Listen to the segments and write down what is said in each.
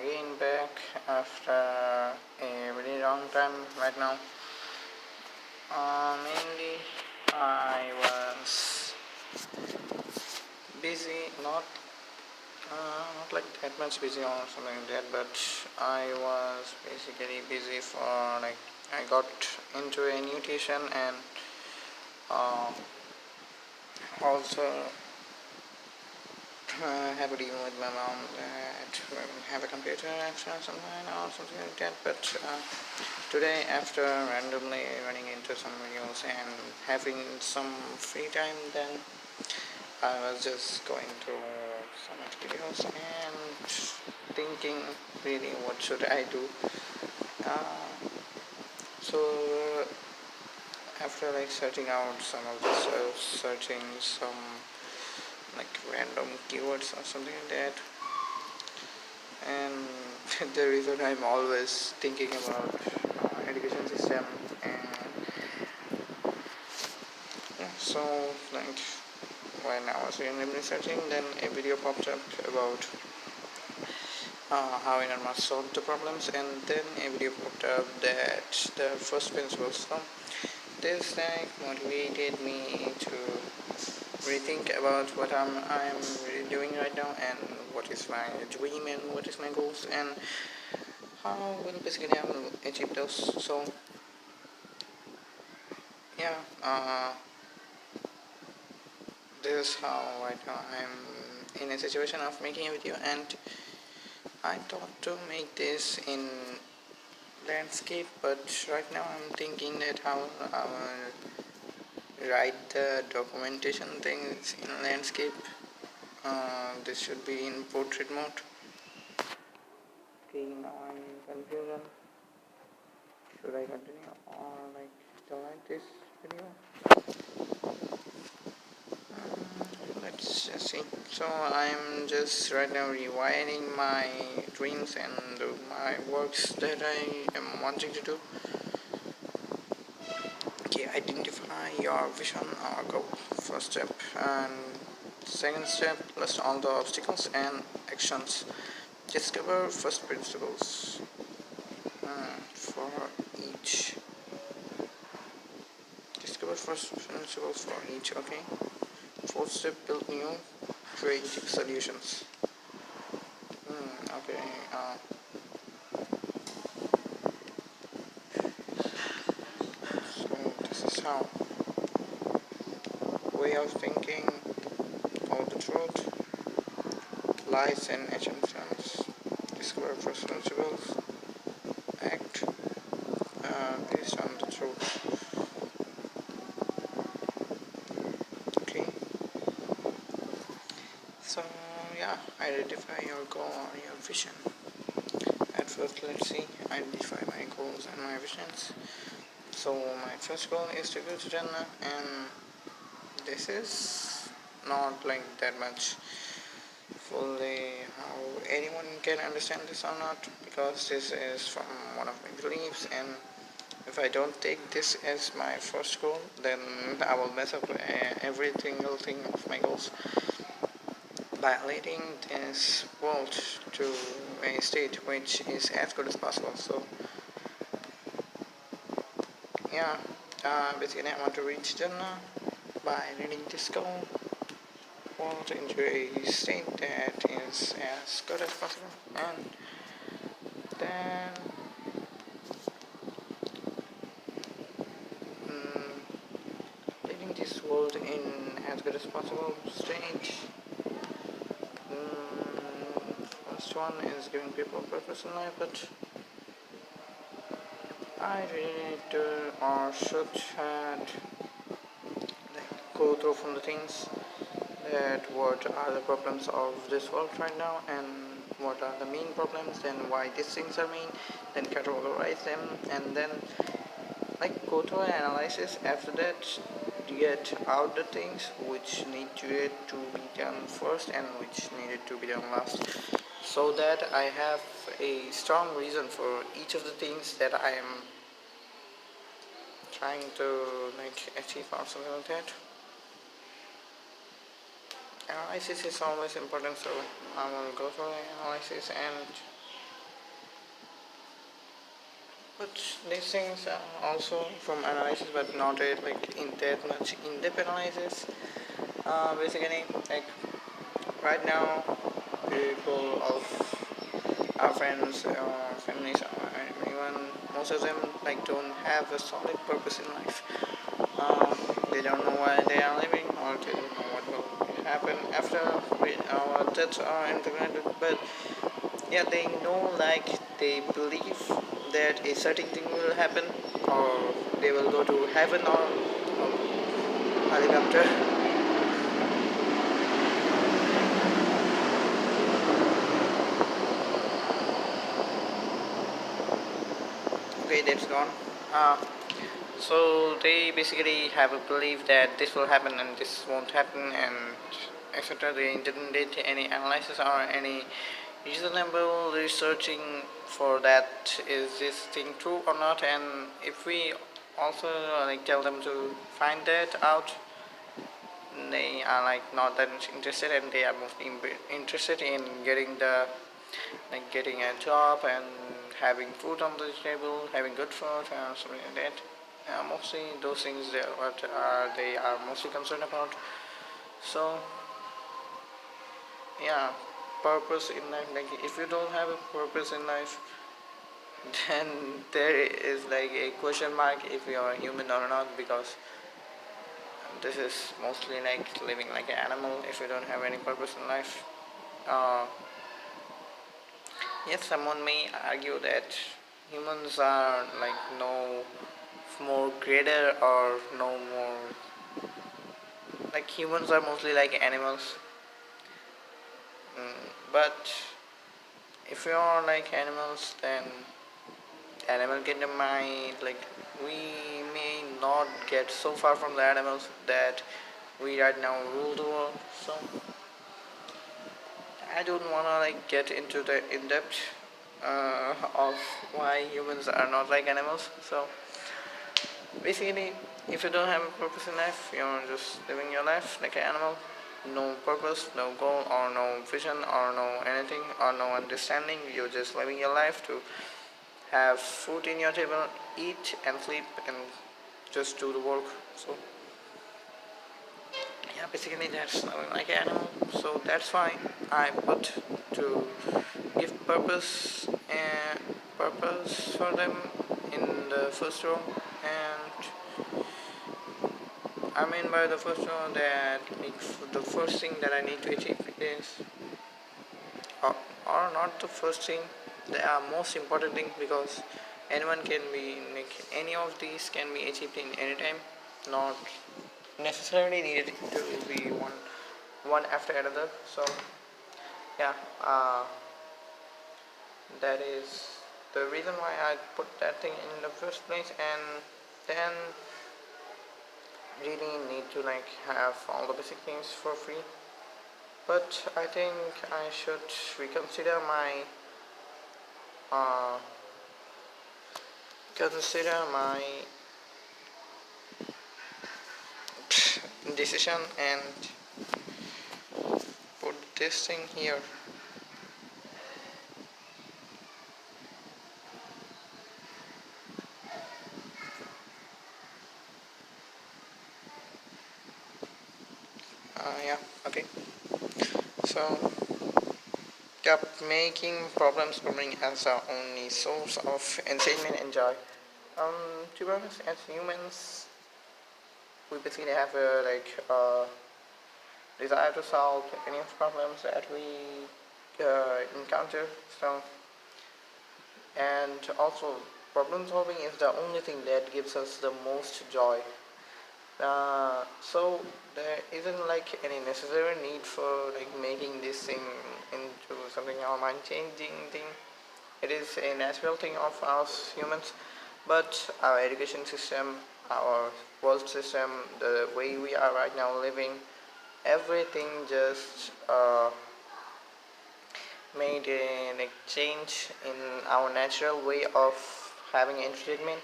again back after a very long time right now. Mainly, I was busy, not like that much busy or something like that, but I was basically busy for like I got into a new tuition and uh, also have a deal with my mom that we will have a computer after some time or something like that. But today, after randomly running into some videos and having some free time, then I was just going through some videos and thinking really what should I do. So after like searching out some of the stuff, searching some like random keywords or something like that, and the reason I'm always thinking about education system. And yeah, so like when I was randomly searching, then a video popped up about how Elon Musk solved the problems, and then a video popped up that the first principles from this like motivated me to rethink about what I'm really doing right now, and what is my dream and what is my goals, and how will basically I will achieve those. So yeah, this is how right now I'm in a situation of making a video, and I thought to make this in landscape, but right now I'm thinking that how I will write the documentation things in landscape. This should be in portrait mode. Okay, now I'm in confusion. Should I continue or like delete this video? Let's just see. So I'm just right now rewiring my dreams and my works that I am wanting to do. Okay, identify your vision or goal. First step, and second step, list all the obstacles and actions. Discover first principles for each. Discover first principles for each. Okay. Fourth step, build new creative solutions. Okay. So this is how way of thinking of the truth lies in assumptions. Discover first principles. Act based on the truth. Okay. So yeah, identify your goal or your vision. At first, let's see. Identify my goals and my visions. So my first goal is to go to Jannah, and this is not like that much fully how anyone can understand this or not, because this is from one of my beliefs, and if I don't take this as my first goal, then I will mess up every single thing of my goals by leading this world to a state which is as good as possible. So yeah, basically I want to reach Jannah by leading this goal world into a state that is as good as possible, and then leading this world in as good as possible stage. First one is giving people purpose in life, but I really need to or should had like go through from the things that what are the problems of this world right now, and what are the main problems, then why these things are main, then categorize them, and then like go through an analysis. After that, get out the things which needed to be done first and which needed to be done last, so that I have a strong reason for each of the things that I am trying to like achieve or something like that. Analysis is always important, so I will go through analysis and But these things are also from analysis, but not like in that much in-depth analysis. Basically, like right now, people of our friends, families, or anyone, most of them like don't have a solid purpose in life. They don't know why they are living, or they don't know what will happen after our deaths are integrated. But yeah, they know, like they believe that a certain thing will happen, or they will go to heaven or helicopter. Okay, that's gone. Uh, so they basically have a belief that this will happen and this won't happen, and etc. They didn't did any analysis or any reasonable researching for that is this thing true or not. And if we also like tell them to find that out, they are like not that much interested, and they are mostly interested in getting the like getting a job and having food on the table, having good food and something like that. Mostly those things that what they are mostly concerned about. So yeah, purpose in life. Like if you don't have a purpose in life, then there is like a question mark if you are human or not, because this is mostly like living like an animal if you don't have any purpose in life. Uh, yes, someone may argue that humans are like no more greater or no more like humans are mostly like animals. But if you are like animals, then animal kingdom might like we may not get so far from the animals that we right now rule the world. So I don't wanna like get into the in depth of why humans are not like animals. So basically, if you don't have a purpose in life, you're just living your life like an animal. No purpose, no goal, or no vision, or no anything, or no understanding. You're just living your life to have food in your table, eat and sleep, and just do the work. So yeah, basically that's living like an animal. So that's why I put to give purpose for them in the first row. And I mean by the first row that the first thing that I need to achieve is or, or not the first thing, the most important thing, because anyone can be like any of these can be achieved in any time, not necessarily needed to be one after another. So yeah, that is the reason why I put that thing in the first place. And then really need to like have all the basic things for free. But I think I should reconsider my uh, decision and put this thing here. Yeah, okay. So, yeah, making problem solving as our only source of entertainment and joy. To be honest, as humans, we basically have a desire to solve any of the problems that we encounter. So, and also, problem solving is the only thing that gives us the most joy. So there isn't like any necessary need for like making this thing into something our mind changing thing. It is a natural thing of us humans, but our education system, our world system, the way we are right now living, everything just made a like, change in our natural way of having entertainment.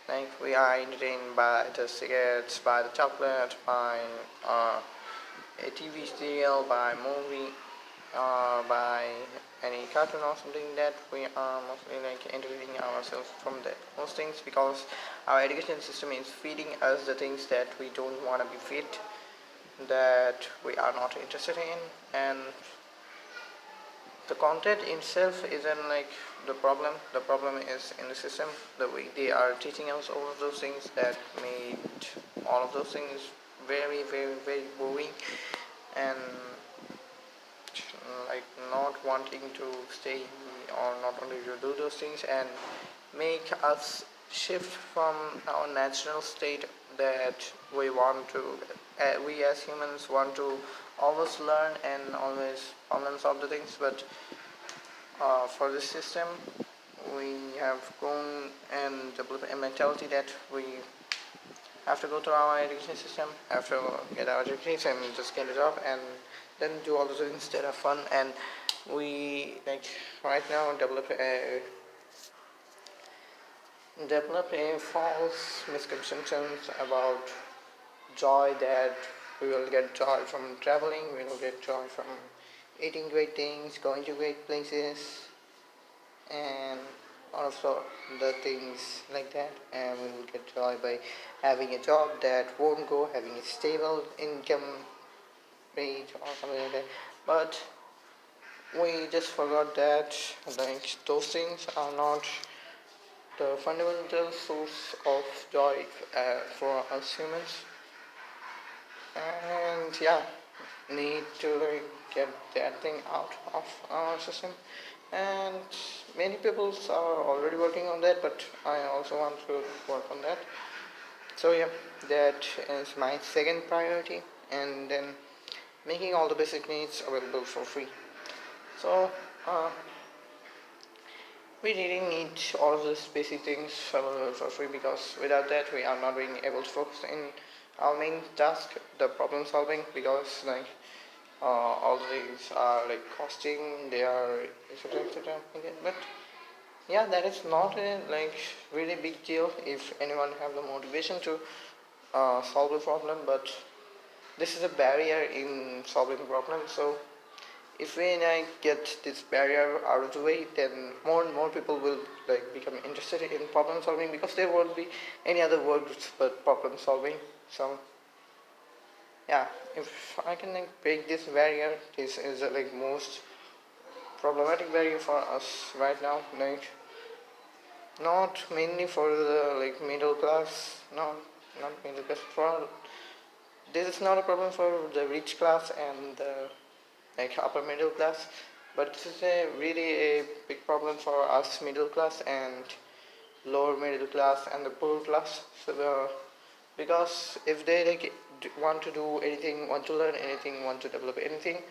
Like we are entertained by the cigarettes, by the chocolate, by a TV serial, by movie, by any cartoon or something, that we are mostly like entertaining ourselves from those things, because our education system is feeding us the things that we don't want to be fed, that we are not interested in. And the content itself isn't like the problem is in the system, the way they are teaching us all of those things, that made all of those things very very very boring, and like not wanting to stay or not wanting to do those things, and make us shift from our natural state, that we want to we as humans want to always learn and always problem solve the things. But for this system, we have grown and developed a mentality that we have to go through our education system, have to get our degrees and just get a job, and then do all the things that are fun. And we like right now develop a false misconceptions about joy, that we will get joy from traveling, we will get joy from eating great things, going to great places, and also the things like that. And we will get joy by having a job that won't go, having a stable income rate or something like that. But we just forgot that like those things are not the fundamental source of joy for us humans. And yeah, need to like get that thing out of our system. And many people are already working on that, but I also want to work on that. So yeah, that is my second priority. And then making all the basic needs available for free. So we really need all of these basic things available for free, because without that we are not being able to focus in our main task, the problem solving, because like all these are like costing, they are etc etc. But yeah, that is not a like really big deal if anyone have the motivation to solve the problem. But this is a barrier in solving the problem. So if we like get this barrier out of the way, then more and more people will like become interested in problem solving, because there won't be any other words but problem solving. So yeah, if I can like break this barrier, this is like most problematic barrier for us right now. Like not mainly for the like middle class, not middle class. For this is not a problem for the rich class and the like upper middle class, but this is a really a big problem for us middle class and lower middle class and the poor class. So because if they like want to do anything, want to learn anything, want to develop anything,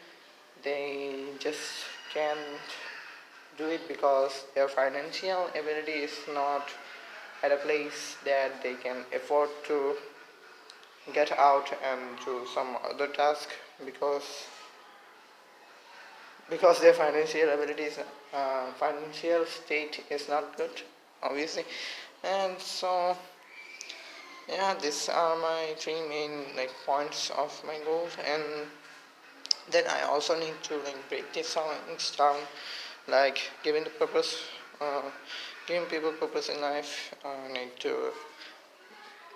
they just can't do it, because their financial ability is not at a place that they can afford to get out and do some other task, because their financial abilities financial state is not good, obviously. And so yeah, these are my three main like points of my goals. And then I also need to like break these things down, like uh, giving people purpose in life. I need to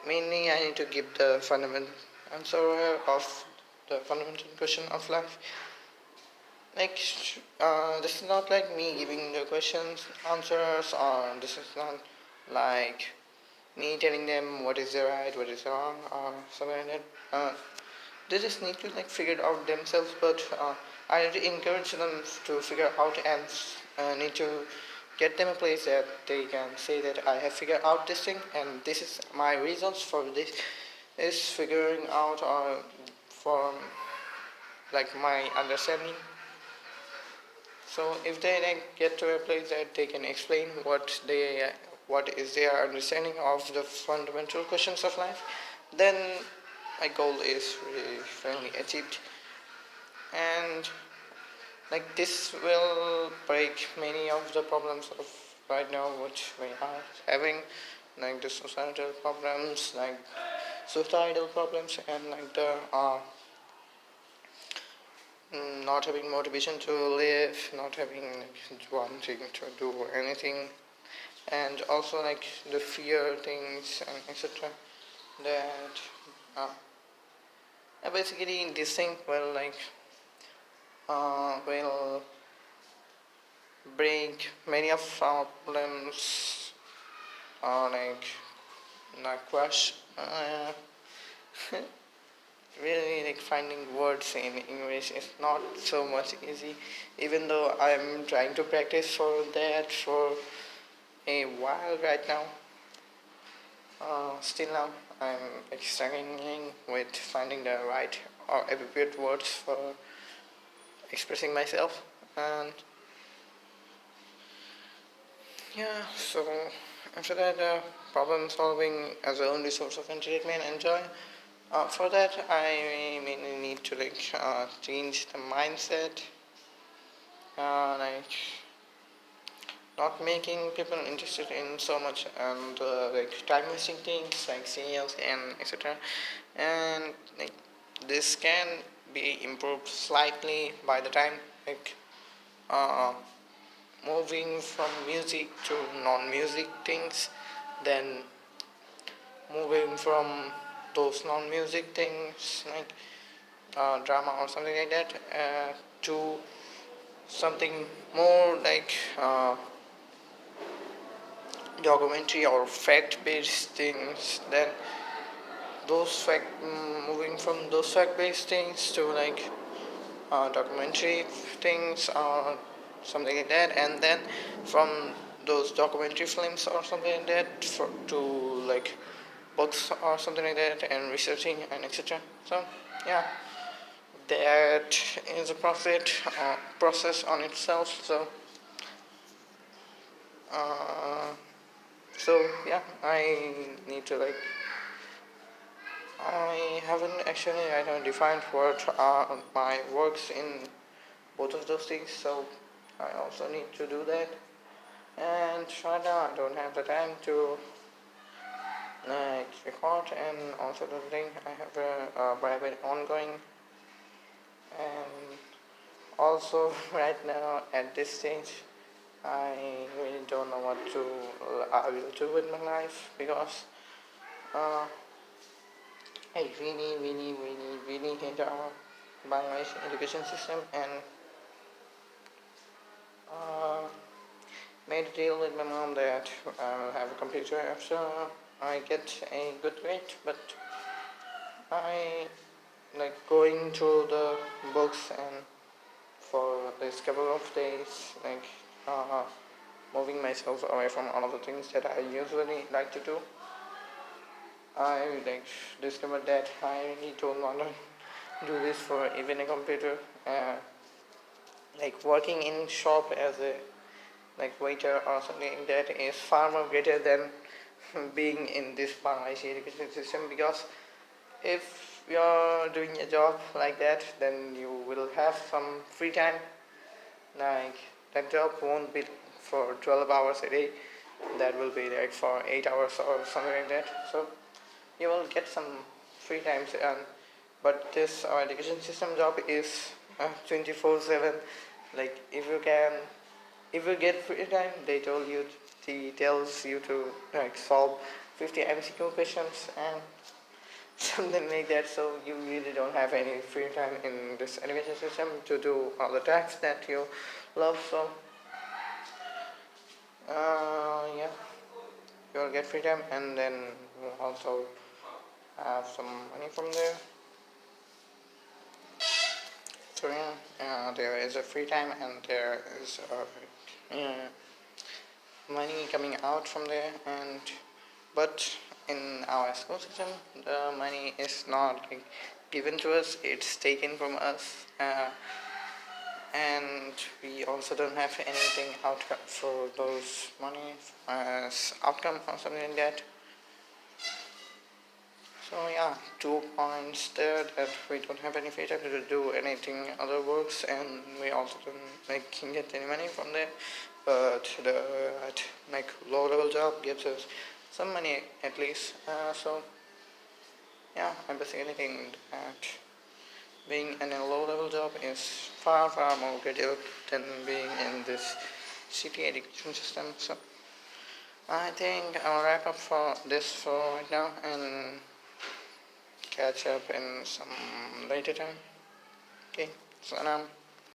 mainly I need to give the fundamental answer of the fundamental question of life. Like this is not like me giving the questions answers, or this is not like me telling them what is the right, what is the wrong, or something like that. They just need to like figure it out themselves. But I need to encourage them to figure out, and need to get them a place that they can say that I have figured out this thing, and this is my reasons for this is figuring out, or for like my understanding. So if they like get to a place that they can explain what is their understanding of the fundamental questions of life, then my goal is really finally achieved. And like this will break many of the problems of right now which we are having, like the societal problems, like suicidal problems, and like not having motivation to live, not having like, wanting to do anything, and also like the fear things and etc. That uh, basically this thing will break many of our problems or like not crush. Really like finding words in English is not so much easy, even though I'm trying to practice for that for a while right now. Still now I'm like struggling with finding the right or appropriate words for expressing myself. And yeah, so after that, problem solving as a only source of entertainment and joy. For that, I mainly need to change the mindset, like not making people interested in so much and like time wasting things like sales and etc. And like this can be improved slightly by the time like uh, moving from music to non-music things, then moving from those non-music things like drama or something like that to something more like documentary or fact-based things. Then moving from those fact-based things to like documentary things or something like that, and then from those documentary films or something like that to like books or something like that and researching and etc. So yeah, that is a process on itself. Uh, so yeah, I need to like I haven't actually defined what are my works in both of those things, so I also need to do that. And right now I don't have the time to like record, and also the thing I have a private ongoing, and also right now at this stage I really don't know what I will do with my life because uh, I really hate our Bangladesh education system, and uh, made a deal with my mom that I'll have a computer after I get a good grade, but I like going through the books and for this couple of days, like uh, moving myself away from all of the things that I usually like to do. I like discovered that I really don't want to do this for even a computer. Like working in shop as a like waiter or something like that is far more greater than being in this Bangladeshi education system, because if you're doing a job like that, then you will have some free time. Like that job won't be for 12 hours a day, that will be like for 8 hours or something like that. So you will get some free times, and but this our education system job is 24/7. Like if you get free time, he tells you to like solve 50 MCQ questions and something like that. So you really don't have any free time in this education system to do all the tasks that you love. So yeah, you'll get free time, and then you'll also have some money from there. So yeah, there is a free time and there is money coming out from there. And but in our school system, the money is not like given to us; it's taken from us, and we also don't have anything outcome for those money as outcome or something like that. So yeah, 2 points there, that we don't have any free time to do anything other works, and we also don't get any money from there. But the like low level job gives us some money at least. So yeah, I basically think that being in a low-level job is far more critical than being in this city education system. So I think I'll wrap up for this for right now and catch up in some later time. Okay, so now.